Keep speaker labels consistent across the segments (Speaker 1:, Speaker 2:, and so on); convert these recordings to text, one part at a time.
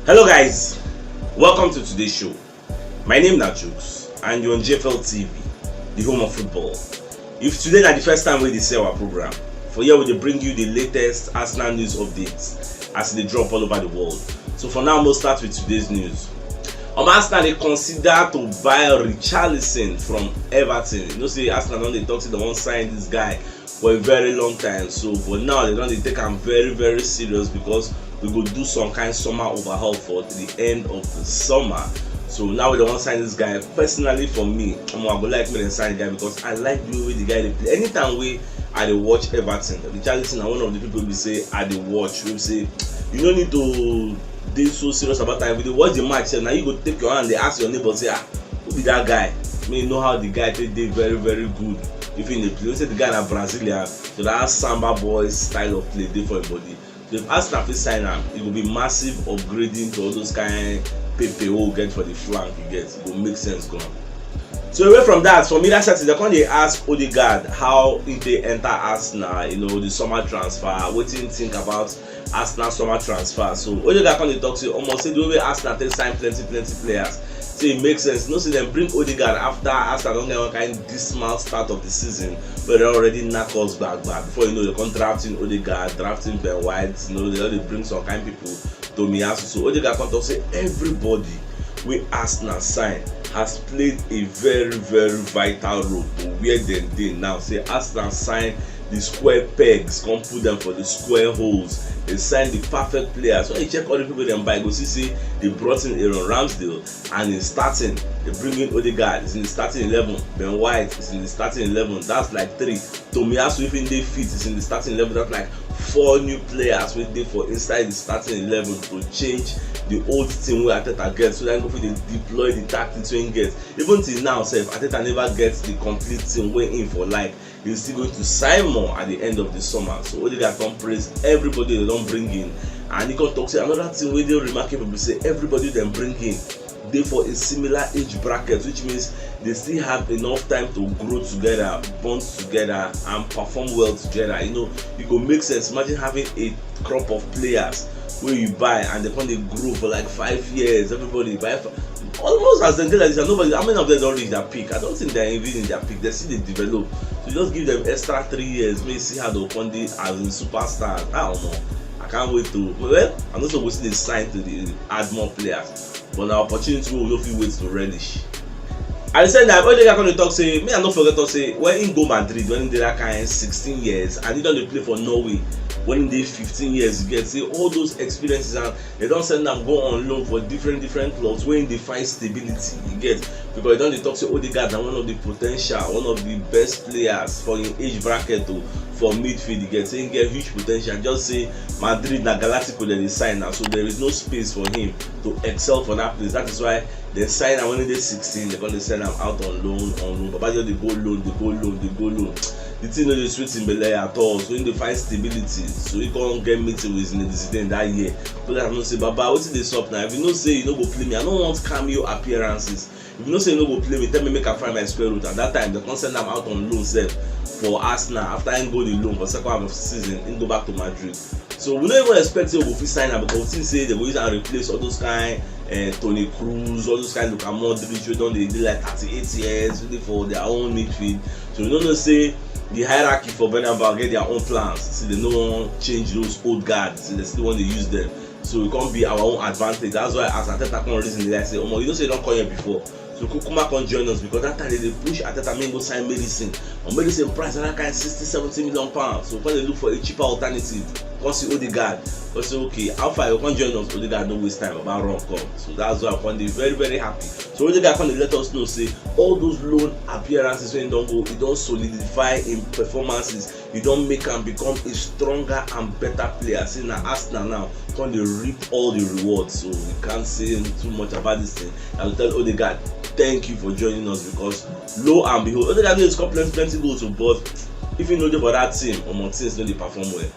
Speaker 1: Hello guys, welcome to today's show. My name is CHUKS and you're on JFL TV, the home of football. If today is the first time we see our program, for here we will bring you the latest Arsenal news updates as they drop all over the world. So for now, we'll start with today's news. Arsenal they consider to buy Richarlison from Everton. You know, say Arsenal don't they talk to the one sign this guy for a very long time. So but now they don't take him very serious because we go do some kind of summer overhaul for the end of the summer. So now we don't want to sign this guy. Personally, for me, I would like me to sign the guy because I like the way the guy they play. Anytime I watch Everton, Richarlison are one of the people we say I watch. We say you don't need to be so serious about that. If you watch the match, now you go take your hand, they ask your neighbor, say, who be that guy? I mean, you know how the guy did very good. If in the play, say the guy na Brazilian, so that Samba boys style of play, they for a body. So if Arsenal fit sign him, it will be massive upgrading to all those kind PPO get for the flank you get. It will make sense gone. So away from that, for me that set, they ask Odegaard how they enter Arsenal, you know, the summer transfer. What do you think about Arsenal summer transfer? So Odegaard when they talk to almost say the way Arsenal they sign plenty players. So it makes sense. No, see them bring Odegaard after Arsenal don't get one kind of dismal start of the season, but they already knock us back. Before you know, they come drafting Odegaard, drafting Ben White. You know, they already bring some kind of people to me. So Odegaard come talk say everybody we Arsenal sign has played a very vital role to where they did now. Say Arsenal sign the square pegs, come put them for the square holes. They sign the perfect players. So when you check all the people they buy, go see they brought in Aaron Ramsdale and in starting they bring in Odegaard. It's in the starting 11. Ben White is in the starting 11. That's like 3. Tomiyasu even they fit is in the starting 11. That's like 4 new players we did for inside the starting 11 to change the old team where Arteta gets, so then go for they deploy the tactics when get. Even till now, Arteta never gets the complete team way in for like he's still going to sign more at the end of the summer. So Odegaard can praise everybody they don't bring in, and he can talk say another thing where they remarkable be say everybody they bring in they for a similar age bracket, which means they still have enough time to grow together, bond together, and perform well together. You know, it could make sense. Imagine having a crop of players where you buy and they come they grow for like 5 years. Everybody buy almost as they like this. Nobody, how many of them don't reach their peak? I don't think they're even in their peak. They see they develop. So just give them extra 3 years. Maybe see how they'll come as in superstars. I don't know. I can't wait to. Well, I'm also waiting to sign to add more players. But our opportunity will not wait to relish. At the same time, Odegaard come to talk say, me I don't forget to say when he go Madrid when he did that kind 16 years and he don't play for Norway. When he did 15 years, you get see all those experiences and they don't send them go on loan for different clubs when they find stability. You get because they don't talk say Odegaard and one of the potential, one of the best players for in age bracket for midfield. You get saying get huge potential. Just say Madrid na Galactico they sign now, so there is no space for him to excel for that place. That is why they sign him when they're 16. They're gonna send him out on loan. But they go loan. The team no dey sweet in Bele at all. So when they find stability, so he can't get meeting with Zinedine that year. So that I know say, Baba, what is this up now? If you know say you no go play me, I don't want cameo appearances. If you know say you no go play me, tell me make I find my square root. At that time, they can't send them out on loan for Arsenal. After I go the loan for second half of the season, he go back to Madrid. So we don't even expect say we go fit sign am because we say they go use and replace all those kind Tony Cruz, all those kind of Luka Modric, we don't they like 38 years really for their own midfield. So we don't say the hierarchy for Bernabeu get their own plans. See, they don't change those old guards. See, they still want to use them. So it can't be our own advantage. That's why as Arteta come reason they say, oh, you don't say you don't come here before. So Kukuma can join us because that time they push Arteta may go sign medicine. Or medicine price and that kind of 60-70 million pounds. So when they look for a cheaper alternative, come see Odegaard. Come say okay, how far you can join us? Odegaard don't waste time about run come. So that's why I'm very happy. So Odegaard can let us know say all those loan appearances when you don't go, you don't solidify in performances, you don't make them become a stronger and better player. See now Arsenal now can they reap all the rewards. So we can't say too much about this thing. I will tell Odegaard, thank you for joining us because lo and behold, Odegaard knows plenty goals to but if you know about that team, our teams know they perform well.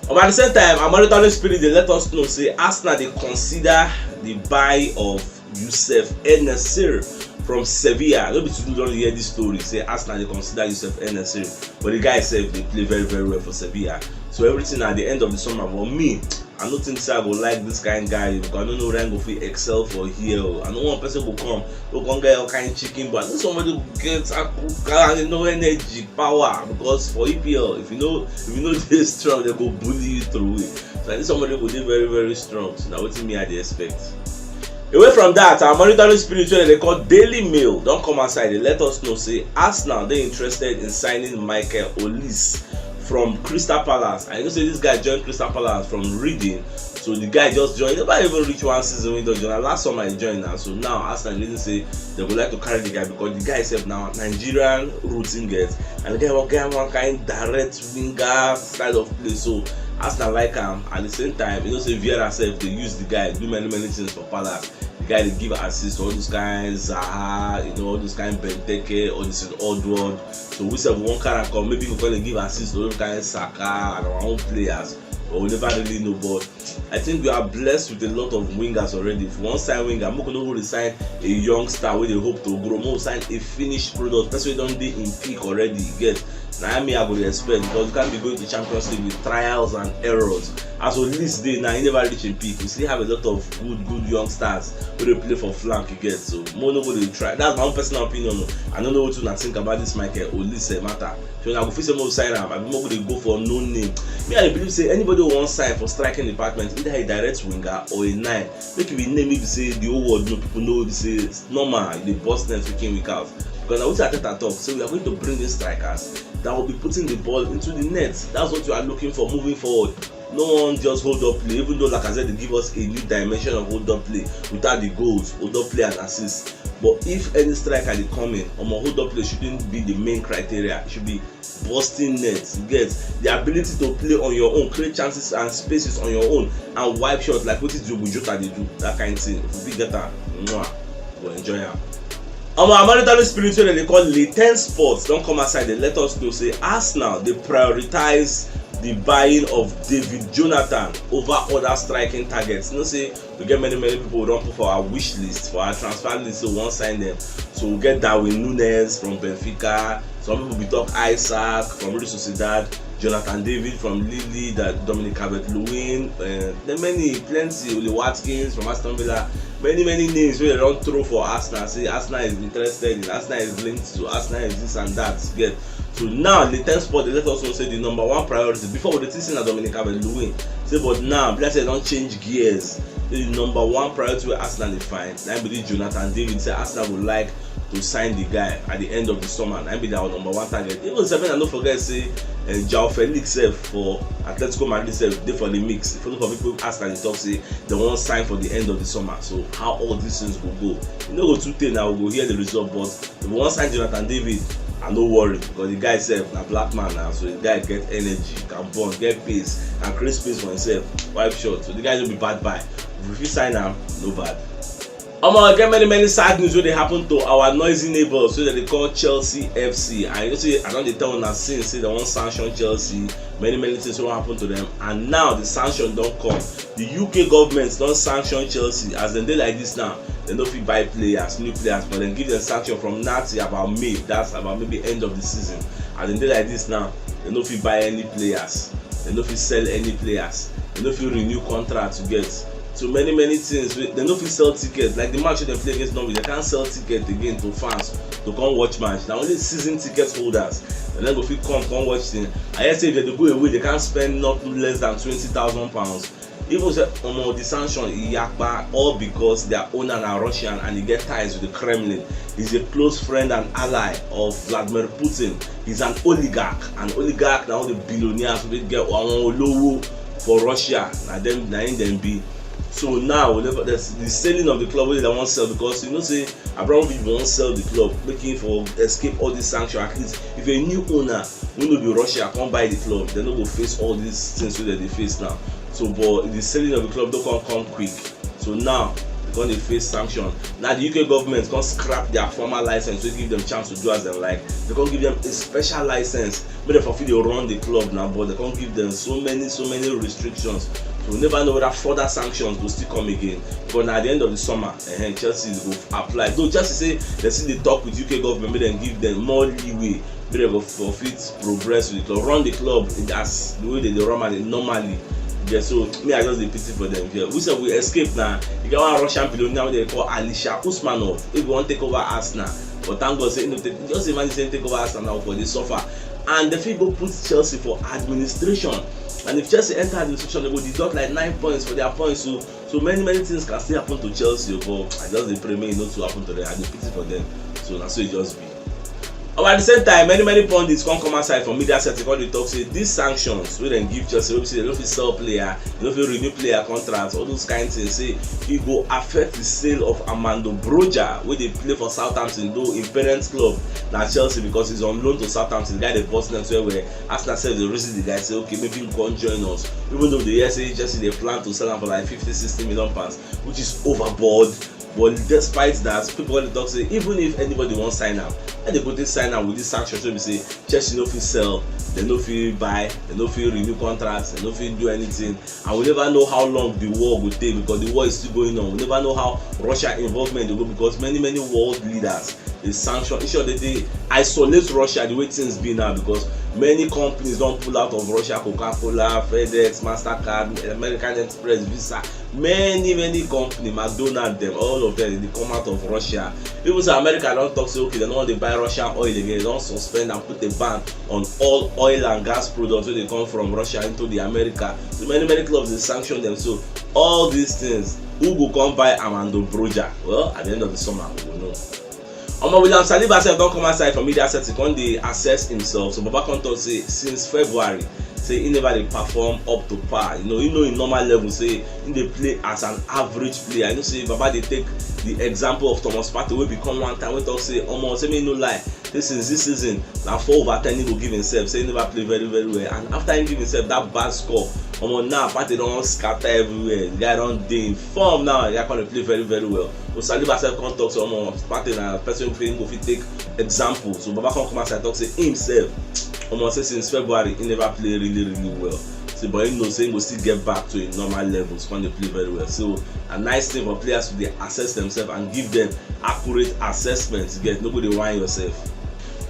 Speaker 1: But at the same time, our monitoring spirit they let us know say Arsenal they consider the buy of Youssef En-Nesyri from Sevilla. Nobody to don't hear this story. Say Arsenal they consider Youssef En-Nesyri, but the guy said they play very well for Sevilla. So everything at the end of the summer. For me, I don't think I go like this kind of guy because I don't know where I go fit excel for here. I know one person will come, get all kind of chicken, but I know somebody who gets no energy, power. Because for EPL, if you know they're strong, they go bully you through it. So I think somebody who be very, very strong. So now what me I dey expect. Away from that, our monitoring spirit wey they call Daily Mail don't come outside. They let us know say Arsenal they interested in signing Michael Olise from Crystal Palace. I know say this guy joined Crystal Palace from Reading, so the guy just joined. Never even reach one season window. Last summer he joined now, so now Arsenal didn't say they would like to carry the guy because the guy is now Nigerian roots in get, and the guy one kind direct winger style of play. So Arsenal like him. At the same time, say Vieira self they use the guy do many things for Palace. The guy they give assist to all those guys, Zaha, all those kind of Benteke, all this Oddworld. So we say one character come, maybe we're gonna give assist to those guys, Saka and our own players. But we never really know. But I think we are blessed with a lot of wingers already. If one sign winger, I'm not going to sign a young star where they hope to grow. More sign a finished product. That's why we don't be in peak already. Get now me I go to expect because you can't be going to Champions League with trials and errors. As of this day now, you never reach in peak. We still have a lot of good young stars who they play for flank. You get so more nobody try. That's my own personal opinion. I don't know what to think about this Michael Olise matter. So now if we say more sign up, I'm more going to go for no name. Me I believe say anybody who wants sign for striking department, either a direct winger or a 9. Make it be name maybe say the whole world know people know say it's normal, the boss net week in week out. Because now we at talk, so we are going to bring in strikers that will be putting the ball into the net. That's what we are looking for moving forward. No one just hold up play, even though like I said they give us a new dimension of hold up play without the goals, hold up play and assist. But if any striker they come in, hold up play shouldn't be the main criteria. It should be busting nets. You get the ability to play on your own, create chances and spaces on your own, and wipe shots like what is Jobu Jota they do. That kind of thing. If we get that, we'll enjoy it. Our monetary spirit wey they call latent sports don't come aside. They let us know say Arsenal they prioritize the buying of David Jonathan over other striking targets. Say we get many people who don't put for our wish list, for our transfer list, so we won't sign them. So we get Darwin Nunes from Benfica. Some people we talk Isaac from Real Sociedad, Jonathan David from Lille, that Dominic Calvert-Lewin, then plenty, Oli Watkins from Aston Villa, many names where they don't throw for Arsenal. Say Arsenal is interested in, Arsenal is linked to, Arsenal is this and that. Get so now the 10th spot they let us know say the number one priority before we see Dominic Calvert-Lewin. Say but now let's say don't change gears. The number one priority where Arsenal they find. I believe Jonathan David say Arsenal would like to sign the guy at the end of the summer. And I be our number one target. Even seven and don't forget say João Felix for Atletico Madrid they for the mix. If you look for people ask and they talk say they won't sign for the end of the summer. So how all these things will go? You know go 2-10 now we'll go hear the result, but if we want sign Jonathan David, and no worry because the guy self na black man now, so the guy get energy, can burn, get pace, and create space for himself, wipe shot. So the guy will be bad buy. If you sign him, no bad. Get many sad news wey dey happen to our noisy neighbours wey dem dey call Chelsea FC. And you know say I don dey tell una since say dem wan sanction Chelsea, many things wey wan happen to them, and now the sanction don come. The UK government don sanction Chelsea. As dem dey like this now, dem no fit buy players, new players, but dem give dem sanction from now till about May. That's about maybe end of the season. As dem dey like this now, dem no fit buy any players, dem no fit sell any players, dem no fit renew contract to get. So many things. They no fit sell tickets. Like the match they play against Norwich, they can't sell tickets again to fans to come watch match. Now only season ticket holders, and then go fit come watch thing. I hear say if they go away, they can't spend not less than £20,000. Even say the sanction yakba, all because their owner are Russian and he get ties with the Kremlin. He's a close friend and ally of Vladimir Putin. He's an oligarch. Now the billionaires will get one low for Russia. Now them be. So now the selling of the club wey they won't sell, because you know say Abramovich won't sell the club, making for escape all these sanctions. At least if a new owner who no be Russia can't buy the club, they no go face all these things that they face now. So but the selling of the club don't come quick. So now they're going to face sanction. Now the UK government can scrap their former license to give them chance to do as they like. They can't give them a special license, but they fulfill they run the club now, but they can't give them so many restrictions. So we never know whether further sanctions will still come again. But at the end of the summer, Chelsea will apply. Though Chelsea say they see the talk with UK government, maybe then give them more leeway, maybe they will forfeit progress with the club, run the club as the way they run it normally. Yeah, so me I just dey pity for them. Yeah, we said we escape now. You get one Russian billionaire they call Alisha Usmanov. If you want take over Arsenal, but thank God say just imagine saying take over Arsenal now for the suffer. And the fit go put Chelsea for administration. And if Chelsea enter administration, they go deduct like 9 points for their points. So many things can still happen to Chelsea. But I just dey pray may not to happen to them. I dey pity for them. So that's so it just be. At the same time, many pundits come outside from media setting when they talk say these sanctions wey dem give Chelsea, wey be say they no fit sell player, they no fit renew player contracts, all those kind things, say e go affect the sale of Armando Broja wey dey play for Southampton, though im parent club na Chelsea because he's on loan to Southampton. The guy dey bust net where Arsenal sef dey reason the guy say okay maybe he come join us, even though they hear say Chelsea dey plan to sell am for like 50-60 million pounds, which is overboard. But despite that, people dey talk say even if anybody wan sign am, and they go take sign am with this sanction, so we say Chelsea no fit sell, they no fit buy, they no fit renew contracts, they no fit do anything, and we never know how long the war go take because the war is still going on. We never know how Russia involvement dey go because many world leaders dey sanction. Ensure that they isolate Russia the way things be now because many companies don pull out of Russia, Coca-Cola, FedEx, MasterCard, American Express, Visa, many companies, McDonald's, them all of them dey come out of Russia. Even say America don talk say okay, they no wan dey buy Russian oil again, they don suspend and put a ban on all oil and gas products wey dey come from Russia into the America. So many clubs dey sanction them. So all these things, who go come buy Armando Broja? Well, at the end of the summer we go know. William Saliba sef don come outside from media setting come dey assess himself. So Baba come talk say since February say he never dey perform up to par. You know in normal level say he dey play as an average player. You know say Baba dey take the example of Thomas Partey wey become one time wey talk say say me no lie, this season na 4/10 he go give himself, say he never play very well, and after he give himself that bad score, now Partey don scatter everywhere. The guy don dey in form now, the guy come dey play very well. So Saliba sef come talk say Partey na person wey go fit take example. So Baba come outside talk say himself say since February he never play really well. So but he know say he go still get back to a normal level when they play very well. So a nice thing for players to dey assess themselves and give them accurate assessments. Get nobody whine yourself.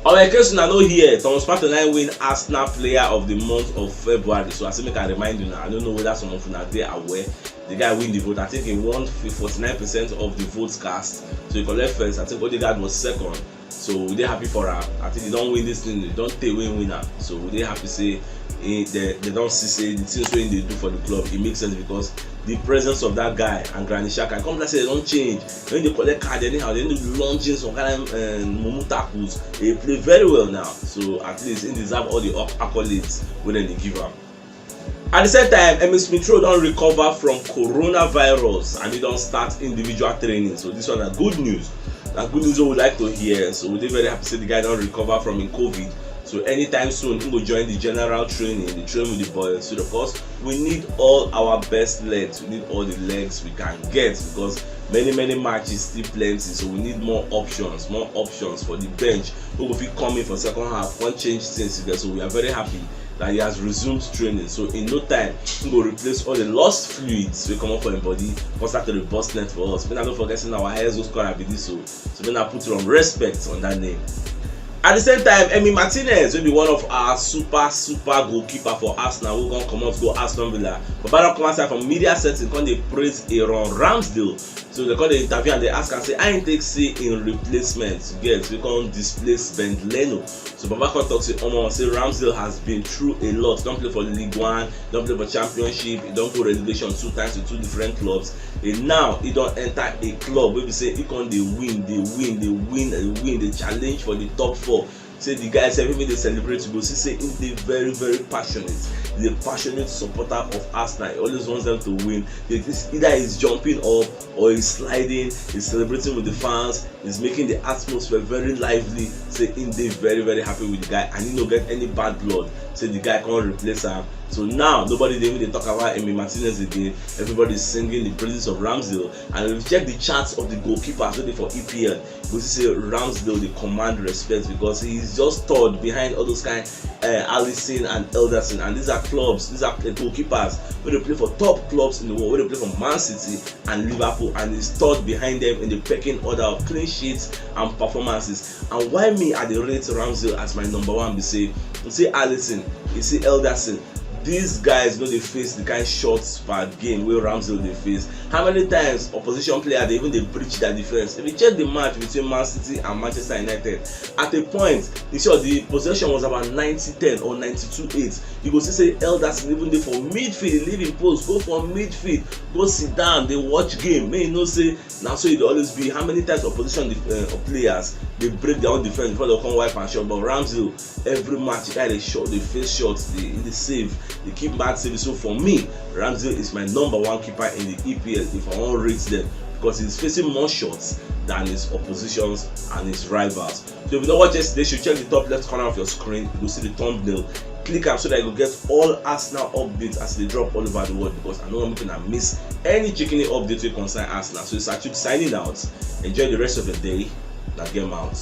Speaker 1: In case una no hear, Thomas Partey win Arsenal Player of the Month of February. So I say make I remind you now. I don't know whether some of una dey aware. The guy win the vote. I think he won 49% of the votes cast. So he collect first. I think Odegaard was second. So we dey happy for her. I think they don't win this thing. They don't take winner. So we dey happy say they don't see say the things wey they do for the club. It makes sense because the presence of that guy and Granit Xhaka, come like say they don't change. When they collect card anyhow, they need launching some kind of mumu tackles. They play very well now. So at least he deserve all the accolades when they give am. At the same time, Emil Smith-Rowe don recover from coronavirus and he don start individual training. So this one is good news. Na good news we would like to hear. So we dey very happy to say the guy don recover from him COVID. So anytime soon he go join the general training, the train with the boys. So of course we need all our best legs. We need all the legs we can get because many matches still plenty. So we need more options for the bench who will be coming for second half. One change things again. So we are very happy that he has resumed training. So in no time he will replace all the lost fluids wey come up for him body, come start to dey burst net for us. Make I no forget say our hair go score be this. So make I put some respect on that name. At the same time, Emi Martinez will be one of our super goalkeeper for Arsenal who gonna come out go Aston Villa. But Baba come outside from media setting, come they praise Aaron Ramsdale. So they call the interview and they ask and say, I take say in replacement get we can't displace Ben Leno. So Baba come talk say Ramsdale has been through a lot. Don't play for League One, don't play for Championship, he don't go relegation 2 times to 2 different clubs. And now he don't enter a club where we say he can they win, they challenge for the top 4. Say the guys everything they celebrate to go see say he's the very passionate. He's a passionate supporter of Arsenal. He always wants them to win. Either he's jumping up or he's sliding, he's celebrating with the fans, he's making the atmosphere very lively. Say he's very happy with the guy and he don't get any bad blood. Say the guy can't replace him. So now nobody dey even talk about Emi Martinez again. Everybody's singing the praises of Ramsdale. And if you check the charts of the goalkeepers ready for EPL, you see Ramsdale they command respect because he's just third behind all those kind Alisson and Elderson. And these are clubs, these are goalkeepers where they play for top clubs in the world, where they play for Man City and Liverpool, and he's third behind them in the pecking order of clean sheets and performances. And why me I dey rate Ramsdale as my number 1 be say you see Alisson, you see Elderson. these guys know they face the kind shots per game where Ramsdale they face. How many times opposition player they breach their defense? If you check the match between Man City and Manchester United, at a point the possession was about 90-10 or 92-8. You go see say Elderson even dey for midfield, leave him post, go for midfield, go sit down, they watch game. May you know say now so it always be how many times opposition players they break their own defense before they come wipe and shot. But Ramsdale every match they shot, they face shots, they save, they keep bad save. So for me, Ramsdale is my number one keeper in the EPL if I want to rate them, because he's facing more shots than his oppositions and his rivals. So if you don't watch yesterday, you should check the top left corner of your screen. You'll see the thumbnail. Click up so that you will get all Arsenal updates as they drop all over the world, because I know I'm going to miss any chicken update will concern Arsenal. So it's actually signing out. Enjoy the rest of the day. Now game out.